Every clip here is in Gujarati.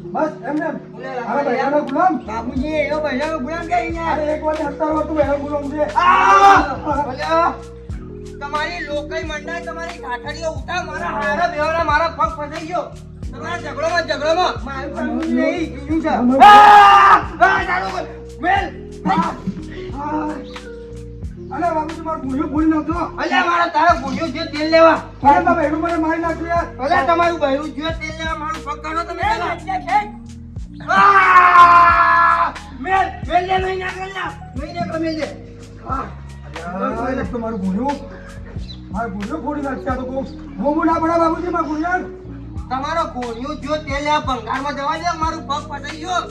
બસ એમને અરે ભૈયાનો ગુલામ બાબુજી એનો ભૈયાનો ગુલામ કે યાર એક વાર 70 વર્ષ ભૈયાનો ગુલામ છે તમારી લોકઈ મંડાય તમારી કાઠડીઓ ઉઠા મારા હારા બેવડા મારા પગ ફસાઈ ગયો તમારા ઝઘડોમાં મારું કામ નહીં જુજુ છે ચાલો મેલ અલે બાબુજી મારું ભૂલ્યો ભૂલી નાખજો અલે મારા તારા ભૂલ્યો જે તેલ લેવા અરે બાબા એનું મને મારી નાખ્યો યાર અલે તમારું બહેરું જે તેલ લેવા મારું પગ કાઢો તમે મેલ લે નહીં નાખલા મેલ દે અરે તમારું ભૂલ્યો મારું ભૂલ્યો ફોડી નાખ્યા તો કો મોમો ના પડા બાબુજી મારું ભૂલ્યો તમારો ભૂલ્યો જો તેલ લેવા ભંગારમાં જવા દે મારું પગ ફસાઈ ગયો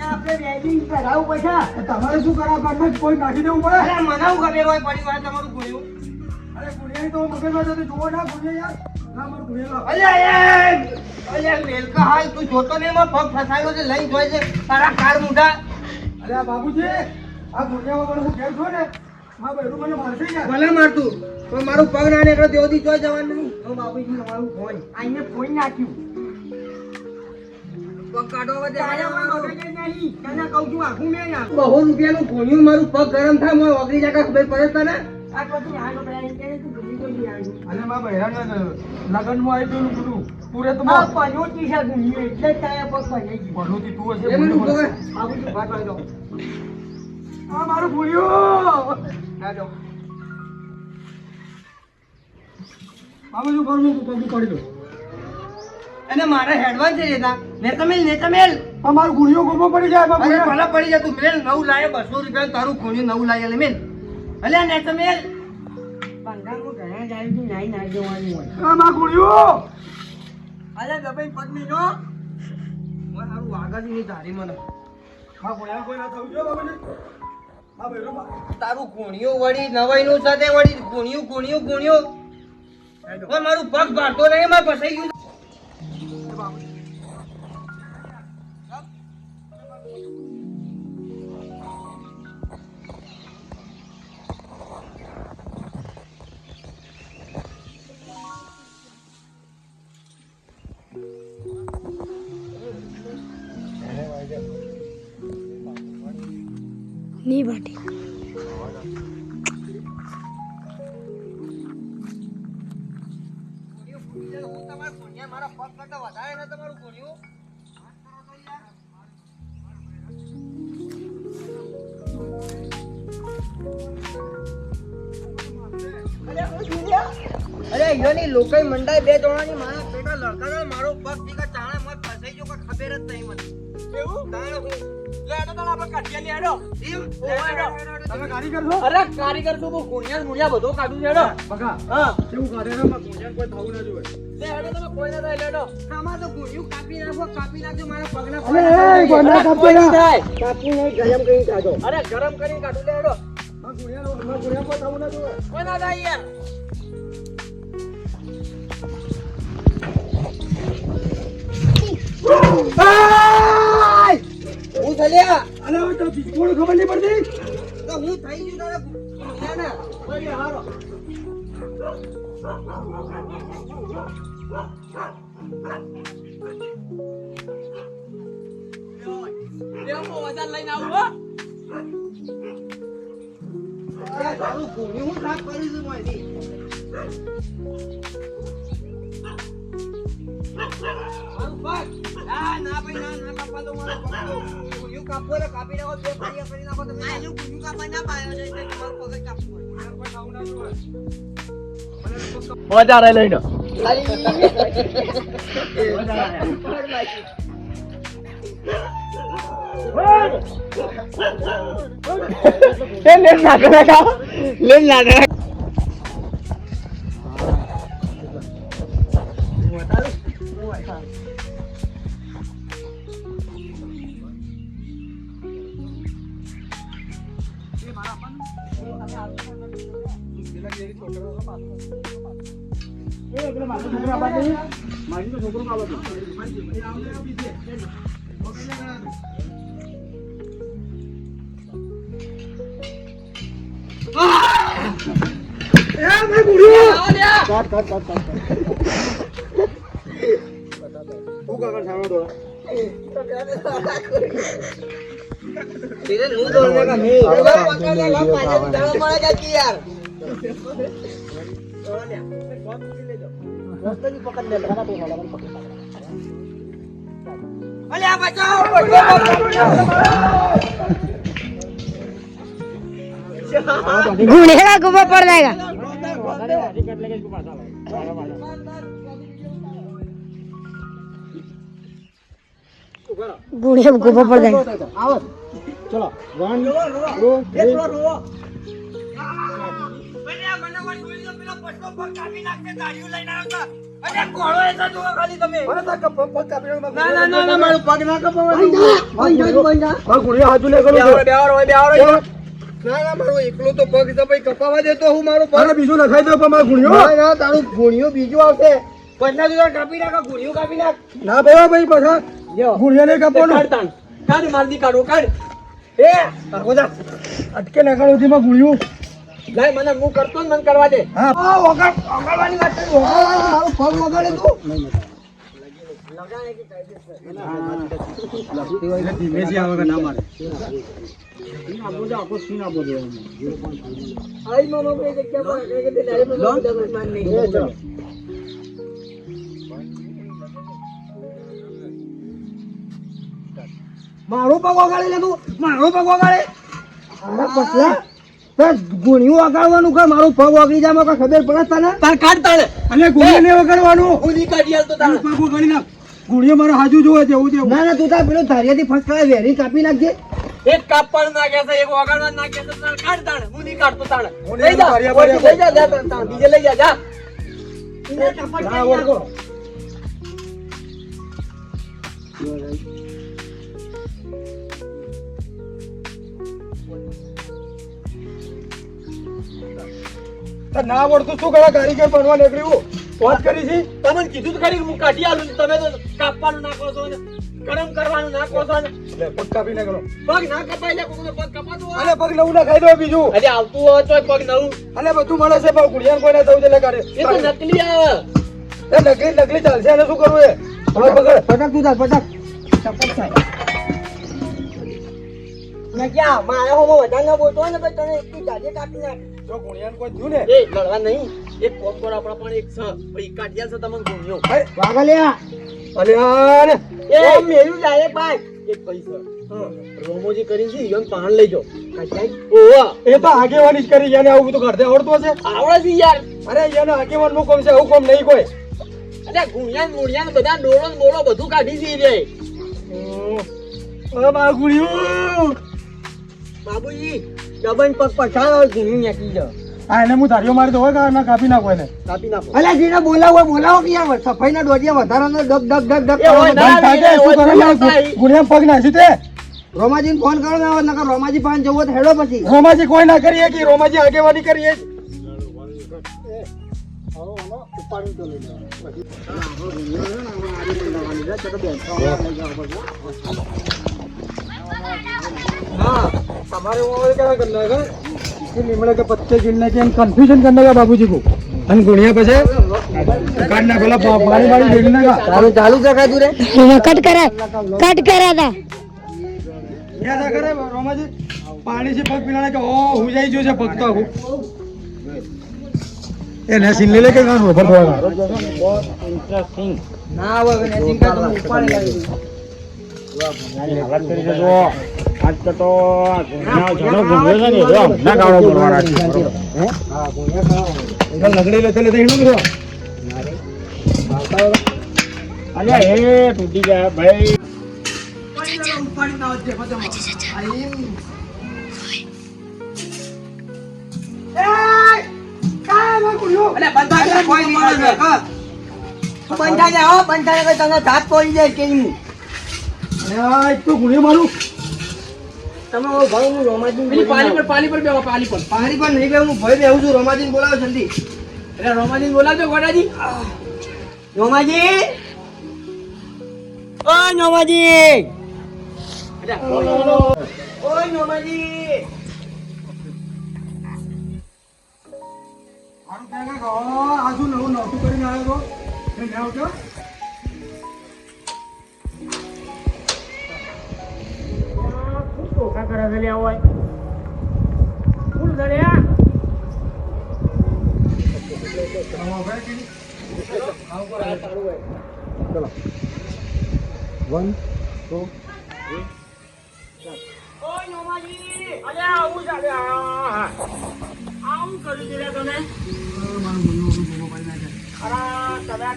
આપણે વેડિંગ કરાવું પૈસા તમારે શું કરાવ કાઢમાં કોઈ નાખી દેવું પડે અરે મનાવું ખબર હોય પડી વાર તમારું ભૂલ્યું અરે ભૂલ્યા તો મગજમાં જતો જોવો ના ભૂલ્યા યાર ના મારું ભૂલ્યા અલે મેલકા હાલ તું જોતો ને એમાં પગ ફસાયો છે લઈ જોઈ છે તારા કાર મુઢા અરે બાબુજી આ ભૂલ્યા વગર હું કેમ છો ને હા ભાઈ મને મારશે યાર ભલે મારતું તો મારું પગ ના નીકળો દેવદી જોઈ જવાનું નહીં તો બાબુજી તમારું ફોન આઈને ફોન નાખ્યું કાઢો હવે તને કહું છું આખું મેં ના 100 રૂપિયાનું ભોણ્યું મારું પગ ગરમ થાય મોય ઓગળી જાકા ખબર પડે તને આ પછી હાલો પ્લાન કે તું ભૂલી ગઈ આવી અને માં બહેરાન લગનમાં આવી ગયું બધું પૂરે તો આ પનોતી છે ગુણી એટલે તાયા પગ પડી ગઈ પનોતી તું હશે એ મને ઉભો બાબુજી વાત આવી દો આ મારું ભૂલ્યો ના જો બાબુજી ઘર માં પગ પડી દો અને મારા હેડવાન છે રેતા નેતમેલ અમારું ગુણિયો ગોમો પડી જાય બાબુ અરે ભલા પડી જાય તું મેલ 9 લાય 200 રૂપિયા તારું ગુણિયો 9 લાય લે મેલ અલે નેતમેલ બંગાળમાં ઘણા જાય તું નાઈ ના જવાનું હોય આ માં ગુણિયો અલે દબાઈ પદ્મી નો ઓય હારું વાગાજી ની ધારી મને માં બોયા કોઈ ના થવું જો બાબુને આ બેરો તારું ગુણિયો વળી નવાઈ નું સાથે વળી ગુણિયો ઓય મારું પગ ભાળતો નહીં માં ફસાઈ ગયું नहीं बाटी મારા પગ કરતા વધારે ને તમારું ભોણ્યું અરે યોની લોકઈ મંડાય બે જણાની મારા પેટા લડકા મારો પગ દીકા ચાણા મત ફસાઈ ગયો કે ખબર જ નહીં મને કેવું તાણ હું લેડો તો આપણે કાઢી લેડો તમે કારીગર છો અરે કારીગર તો ગુણિયા મુણિયા બધો કાઢું લેડો બકા હા કેવું કાઢે ને ગુણિયા કોઈ થાવું ના જોઈએ લેડો તમે કોઈ ના થાય લેડો આમાં તો ગુણિયું કાપી નાખો મારા પગના અરે ગોડા કાપી નહીં ગરમ કરીને કાઢો અરે ગરમ કરીને કાઢું લેડો ગુણિયા કોઈ થાવું ના જોઈએ કોઈ ના થાય યાર હું થલ્યા અલે હવે તો કોણ ખબર નહીં પડતી તો હું થઈ ગયું તારે ના ઓય હારો લેવો વજન લઈને આવું હો આ તારું કોણી હું સાફ કરી દઉં મોયથી મારું પગ ના ભાઈ ના કાપવા દો મારું પગ ગુણ્યું કાપો ને કાપી નાખો બે ફાડિયા કરી નાખો તમે આ એનું ગુણ્યું કાપવા ના પાયો છે એટલે તમારું પગ જ કાપવું પડે કોઈ ખાવું ના મજા રહી લઈને લેન નાખે घूमेगा गोबर पड़ जाएगा बूढ़े गोबर पड़ जाएगा ચલો 1 બીજું લખાઈ દો મારો ગુણિયો તારું ગુણિયો બીજું આવશે કાપી નાખો ગુણ્યું કાપી નાખ ના ભાઈ પાછા ગુણિયા ને કાપવાનું કાઢ મારદી કાઢો કાઢ અટકે નગાડો થી ગુણ્યું લાય મને હું કરતો ને મને કરવા દે હા વગાડવાની વાત કરી મારું પગ વગાડે તું ધીમેથી આવે કે ના મારે આઈ મામા ભાઈ જગ્યા પર કે તે ડાયરેક્ટ માન નહીં મારો પગ વગાડે લે તું મારો પગ વગાડે પછલા ગુણિયું વગાડવાનું કે મારું પગ વગડી જાય મને ખબર પડે તને તાર કાઢ તાણે અને ગુણિયું ને વગાડવાનું ઉની કાઢી આલ તો તાણે પગ વગાડી નાખ ગુણિયું મારો હાજુ જોવે છે એવું ના ના તું તાર પેલો ધારિયાથી ફસકાય વેરી કાપી નાખજે એક કાપવાનું નાખે છે એક વગાડવાનું નાખે છે તાર કાઢ તાણે ઉની કાઢતો તાણે લઈ જા લઈ જા જા તાણ બીજે લઈ જા જા હા ઓળખો ના આવડતું શું કરા કારીગર બનવા નીકળ્યું વાત કરી છે તમને કીધું તો ખરી હું કાઢી આલું તમે તો કાપવાનું નાખો છો ને ગરમ કરવાનું નાખો છો ને લે પગ કાપી નાખો પગ ના કપાય લે કોકનો પગ કપાતો હોય અલે પગ નવું ના ખાઈ દો બીજું અરે આવતું હોય તોય પગ નવું અલે બધું મળે છે પણ ગુડિયાન કોઈ ના થવું છે લે કાઢે એ તો નકલી આવે એ નકલી ચાલશે અને શું કરવું એ હવે પકડ પટક તું ચાલ પટક ચપટ થાય મેં ક્યાં મારે હોમો વધારે ના બોલતો હોય ને ભાઈ તને એટલી જાજે કાપી નાખ જો ગુડિયાન કોઈ થયું ને એ લડવા નહીં એક કોમ પર આપણા પણ એક છે ભાઈ કાઢ્યા છે તમને ગુણ્યો વાગા લે અલે યાર એ મેલું જાય ભાઈ એક પૈસા રોમોજી કરી છે ઈવન પાન લઈ જાઓ ઓવા એ તો આગેવાની જ કરી યાને આવું તો કરતે આવડતું હશે આવડે છે યાર અરે યાનો આગેવાન નું કોમ છે આવું કોમ નહીં કોઈ અરે ગુણિયાન મુણિયાન બધા ડોળો ને બોળો બધું કાઢી છે રે ઓ મા ગુડિયું બાબુજી દબન પગ પછાડો ગુણિયું નાખી જાઓ આ એને હું ધારીઓ મારી દો હોય કે ના કાપી નાખો એને કાપી નાખો અલ્યા જેને બોલાવો કે યાર સફાઈ ના ડોડિયા વધારાનો ડગ ડગ ડગ ડગ એ હોય ના, બંધ થાય છે, એ શું હોય કરો યાર? થાય. ગુડિયા પગ નાસી તે રોમાજીને ફોન કરો ને નકર રોમાજી પાન જવો તો હેડો પછી રોમાજી કોઈ ના કરીએ કે રોમાજી આગેવાની કરીએ हाँ हमारे वहाँ क्या करना है इसी निमड़े के पत्ते गिनने के हम कंफ्यूजन करने का बाबूजी को हम गुड़िया पे से काटना बोला बारी बारी गिनने का ચાલુ ચાલુ જગા દૂરે कट करा था क्या था करे रोमा जी पानी से पग पिलाने के ओ हो जाई जो से पगता हो ये नसीन ले लेके कहां ऊपर थोड़ा बहुत इंटरेस्टिंग ના હવે નેટિંગ કા તો ઉપાડી લાવી હાલત કરી દેજો આજ તો ઘણા જણો ઘૂમ્યો છે ને જો ના ગાળો બોલવાના છે હા ગુણ્યા ખાવા એટલે લગડી લેતે લેતે હિનો કરો અલ્યા એ તૂટી ગયા ભાઈ ઉપાડી ના આવજે પતમાં અલે બંધા છે કોઈ નહીં આવે કા બંધા છે હો બંધા ને તને ધાત પડી જાય કે નહીં અરે એક તો ગુણ્યો મારું તમે ઓ ભાઈ નું રોમાજીન પાણી પર બેહો પાણી પર પાણી પર નહીં બે હું ભાઈ બેહું છું રોમાજીન બોલાવો જલ્દી એટલે રોમાજી બોલાવજો ગોડાજી રોમાજી ઓ રોમાજી ઓય રોમાજી મારું ક્યાં ગો આજુ નવું નોતું કરીને આવ્યો તો મેં આવજો ધોકા કરે છે લ્યા હોય ફૂલ દળ્યા વન ટુ ઓય નોમાજી અલ્યા આવું ચાલે આવું કરી દીધા તમે અરે તમે આ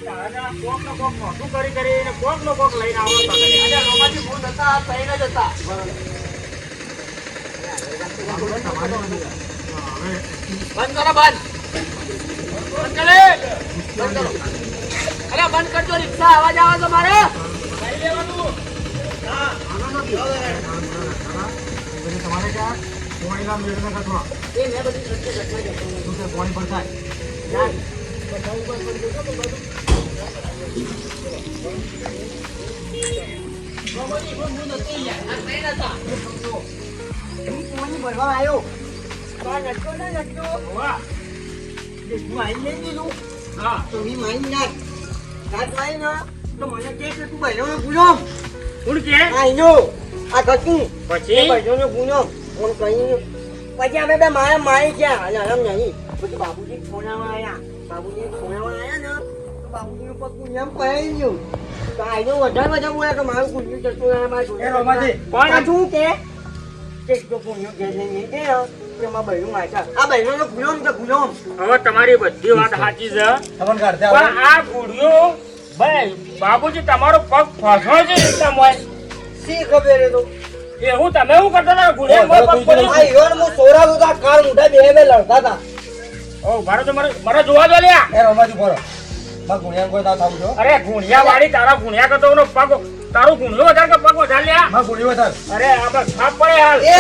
કોક નો કોક મોટું કરી કરીને કોક નો કોક લઈને આવો તમે અલ્યા નોમાજી ફૂલ હતા તઈને જ હતા બંધ કરો બંધ કરે બંધ કરો અલ્યા બંધ કરજો રિક્ષા અવાજ આવે તો મારે લઈ લેવાનું તમારે ક્યાં પોણીના મેળના કથવા એ મેં બધી ઘટના જતો પોણી પર થાય યાર બધા ઉપર પડી જતો તો બધું નોબડી હું નથી યાર આ નહીં નતા પાણી ભરવા આવ્યો બા નટકો ના નટકો વાહ હું આઈ લઈ લીધું હા તો વી માઈ નાખ રાત માઈ ના તો મને કે કે તું ભાઈનો ગુનો કોણ કે આઈનો આ કતું પછી ભાઈનો ગુનો ઓમ કઈ પછી અમે બે મારા મારી ગયા અને આરામ નહીં પછી બાબુજી ફોનામાં આયા બાબુજી ફોનામાં આયા ને તો બાબુજી ઉપર ગુનિયામ પડી ગયું તો આઈનો વધારે બોલે કે મારું ગુનિયું જતું રહે મારું એ રોમાજી પણ તું કે જો ગુનિયો કે નહીં કે માં બહેરું માયકા આ બહેરો ગુનો ને ગુનો હવે તમારી બધી વાત સાચી છે તમને કાઢતે પણ આ ગુડિયો ભાઈ બાબુજી તમારો પગ ફસો છે રીતના મોય સી ખબર એ તો એવું તમે શું કરતા હતા ગુડિયા મોય પગ પડી આ ઈવન હું સોરા હતા કાર મુઢા બે લડતા હતા ઓ મારો તો મારે જોવા દો લ્યા એ રોમાજી બોરો માં ગુણ્યા કોઈ ના થાવ છો અરે ગુણિયા વાળી તારા ગુણિયા કરતો નો પગ તારું ગુણિયો વધારે કે પગ વધારે લ્યા માં ગુણ્યો થાવ અરે આપણે થાપ પડે હાલ એ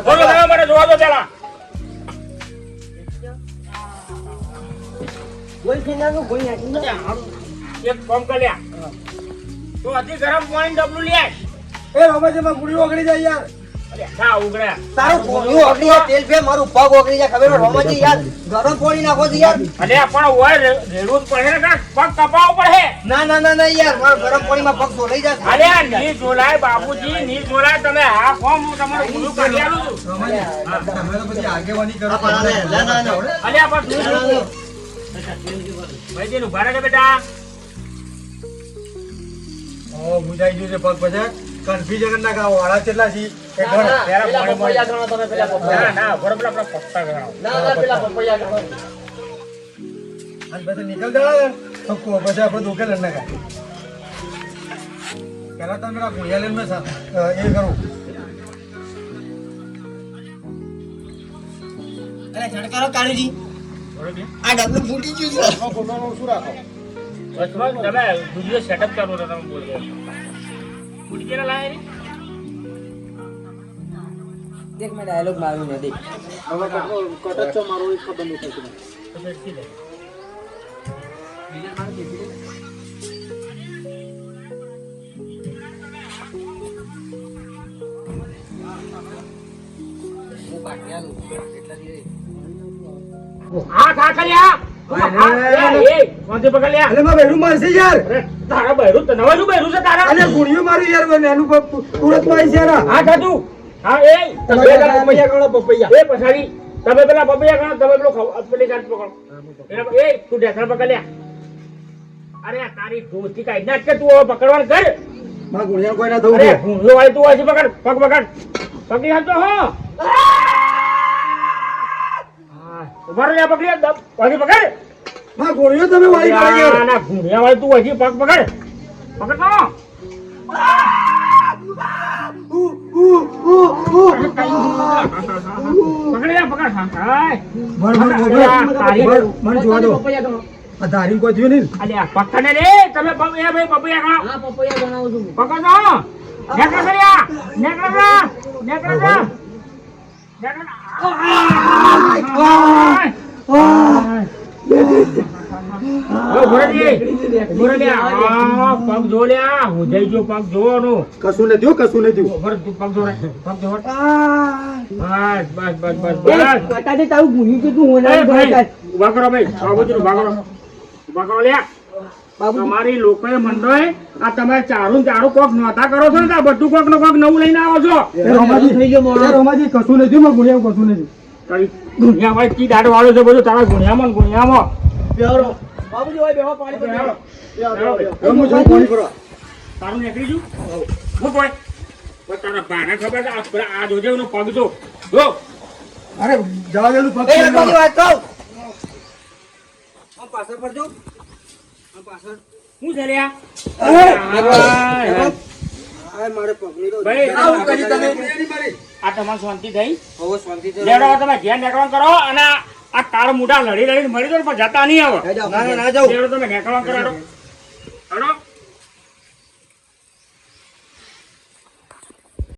બોલો તમે મને જોવા દો પેલા બોલ કિનાનું બોલ નાખી એક કામ કર લ્યા તો અતિ ગરમ પાણી ડબલું લ્યા એ રોમાજી માં ગુણ્યો ઓગળી જાય યાર અરે ના ઉગડ્યા તારું કોણું ઓગળી જાય તેલ ફે મારું પગ ઓગળી જાય ખબર રોમાજી યાર ગરમ પાણી નાખો છે યાર અરે પણ ઓય રેડું જ પડે ને કાં પગ કપાવ પડે ના ના ના ના યાર મારું ગરમ પાણીમાં પગ ધોલાઈ જાય અરે આ ની જોલાય બાબુજી ની જોલાય તમે હા ફોર્મ હું તમારું ગુરુ કાઢી આલું છું રોમાજી તમે તો પછી આગેવાની કરો અરે આ પણ ભાઈ નું ભારે બેટા ઓ મુજાઈ ગયું છે પગ પછી કન્ફ્યુઝન ના ગાવ વાળા કેટલા છે એ ઘણ પેલા પેલા પાણી પપૈયા ગણો તમે પેલા ના પપૈયા ના બરોબર આપણા પત્તા ગણાવો ના ના પેલા પપૈયા ગણો અને પછી નીકળ જાય તો પછી આપણે દુકાન લઈને નાખા પેલા તમે ગુણ્યા લઈને એ કરું અરે ઝડકારો કાળુજી બરોબર આ ડબલું ફૂટી ગયું છે શું રાખો અથવા તમે વિડિયો સેટઅપ ચાલુ હતો તમે બોલ ગયા ફૂટી ગયેલા લાયા રે દેખ મેં ડાયલોગ મારું ને દેખ હવે કટચો મારો એ ખબર નહીં પડતી તો બેસી લે હાથ હાથ લ્યા કોણથી પકડ લ્યા અલે માં બેરું મારશે યાર અરે તારા બહેરું તો નવાનું બહેરું છે તારા અલે ગુણ્યો મારું યાર મેં એનું તુરત માં છે યાર હા ખાતું હા એ તમે પેલા પપૈયા ગણો પપૈયા એ પછાડી તમે પેલા પપૈયા ગણો તમે પેલો પેલી ગાંઠ પકડો એ તું ઢેસણ પકડ લ્યા અરે તારી દોસ્તી કાઢી નાખ કે તું હવે પકડવાનું કર. મારા ગુણિયા કોઈ ના થવું અરે દે. ભૂંડો વાળી તું હજી પકડ, પગ પકડ. પકડી હાલતો હો. હા, ઉભા રહો યા પકડી હાલ, હજી પકડ. મારા ગુણિયો તમે વાળી ના, કાઢી યાર. ના, ભૂંડિયા વાળી તું હજી પગ પકડ. પકડ તો. પકડ યા, પકડ. હા, હા. મને જોવા દો. આ ધારી કોઈ થયું નહીં. અલ્યા પકડને રે તમે પપૈયા ભાઈ પપૈયા ખાઓ. પકડ તો નેકળો કર્યા નેકળો જા નેકળો જા નેકળો. પગ જો લ્યા હું જઈ જો પગ જોવાનું. કશું નથી હો, કશું નથી. પગ જો રે પગ જો. બસ બસ બસ બસ બસ. બતાજે તારું ગુણ્યું કે તું એ હોનારું ભાઈ, બતાજ. ઉભા કરો ભાઈ બાબુજી ઉભા કરો ઉભા કરો લ્યા. તમારી લોકોએ મંડોય આ તમે ચારું ને ચારું કોક નોતા કરો છો ને તો આ બધું કોક ને કોક નવું લઈને આવો છો. એ રોમાજી, એ રોમાજી, કશું નથી મારા ગુણિયા કશું નથી. તારી ગુણિયામાં કી દાડો વાળો છે બધું તારા ગુણિયામાં ને ગુણિયામાં. બાબુજી હોય બેહો પાણી પર બેહો. હું જોઉં પાણી ભરવા. તારું નીકળી ગયું હું કોઈ તારા ભાને ખબર છે આ પેલા આ જોજે એનો પગ જો જો. અરે જવા દેલું પગ એ રઘુજી વાત કહું. આમ પાછળ પડજો. આમ પાછળ. શું છે લ્યા? આ મારે પગની તો ભાઈ, આવું કરી તમે. આ તમારી શાંતિ થઈ હવે શાંતિ છે. લેડો તમે ધ્યાન નેકળવાનું કરો અને આ કાળ મોઢા લડી લડીને મરી જાવ પણ જતા નહીં આવે. ના ના જાવ. લેડો તમે નેકળવાનું કરો.